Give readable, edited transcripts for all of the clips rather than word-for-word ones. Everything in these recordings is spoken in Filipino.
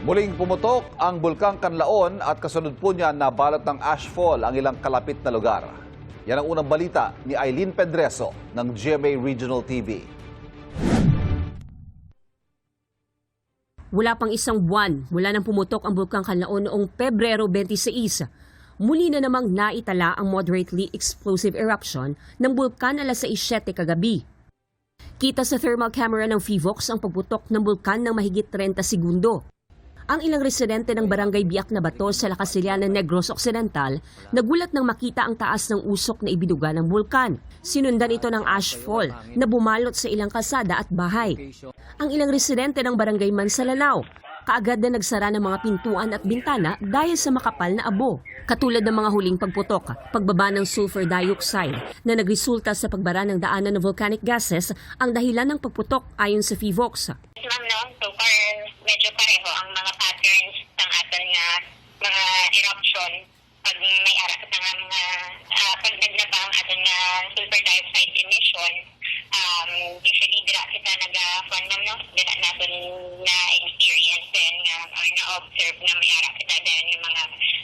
Muling pumutok ang Bulkang Kanlaon at kasunod po niya nabalot ng ashfall ang ilang kalapit na lugar. Yan ang unang balita ni Eileen Pedreso ng GMA Regional TV. Wala pang isang buwan mula nang pumutok ang Bulkang Kanlaon noong Pebrero 26. Muli na namang naitala ang moderately explosive eruption ng bulkan alas 6:07 kagabi. Kita sa thermal camera ng PHIVOX ang pagputok ng bulkan ng mahigit 30 segundo. Ang ilang residente ng barangay Biak na Bato sa Lacasiliana, Negros Occidental nagulat nang makita ang taas ng usok na ibinuga ng bulkan. Sinundan ito ng ashfall na bumalot sa ilang kalsada at bahay. Ang ilang residente ng barangay Mansalanao kaagad na nagsara ng mga pintuan at bintana dahil sa makapal na abo. Katulad ng mga huling pagputok, pagbaba ng sulfur dioxide na nagresulta sa pagbara ng daanan ng volcanic gases ang dahilan ng pagputok ayon sa PHIVOX. Ma'am, no? So far, medyo pareho ang mga patterns ng aton nga mga eruption pag may ara sa nga mga pag nagnaba ang aton nga sulfur dioxide emission. Usually dira kita naga-fund no? Dira natin na experience din nga or na-observe nga may ara kita din yung mga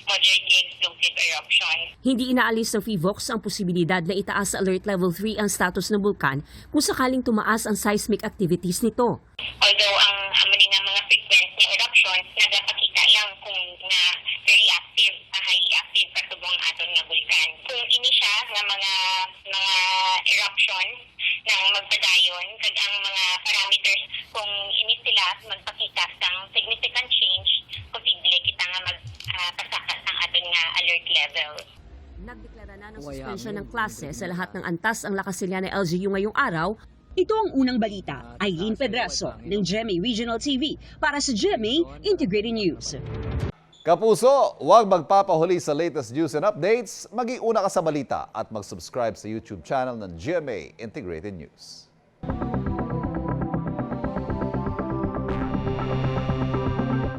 moderate explosive eruption. Hindi inaalis ng PHIVOX ang posibilidad na itaas sa Alert Level 3 ang status ng bulkan kung sakaling tumaas ang seismic activities nito. Although ang nga mga frequent na eruptions nagapakita lang kung na very active, high active kasubong aton nga bulkan. Kung ini siya nga mga eruption ng magpadayon kag ang mga parameters kung ini sila magpakita sang significant change, posible kita nga magpasakat ang aton nga alert level. Nagdeklara na ng suspension ng klase sa lahat ng antas ang Lacasiliana LGU ngayong araw. Ito ang unang balita. Eileen Pedreso ng GMA Regional TV para sa GMA Integrated News. Kapuso, huwag magpapahuli sa latest news and updates. Mag-iuna ka sa balita at mag-subscribe sa YouTube channel ng GMA Integrated News.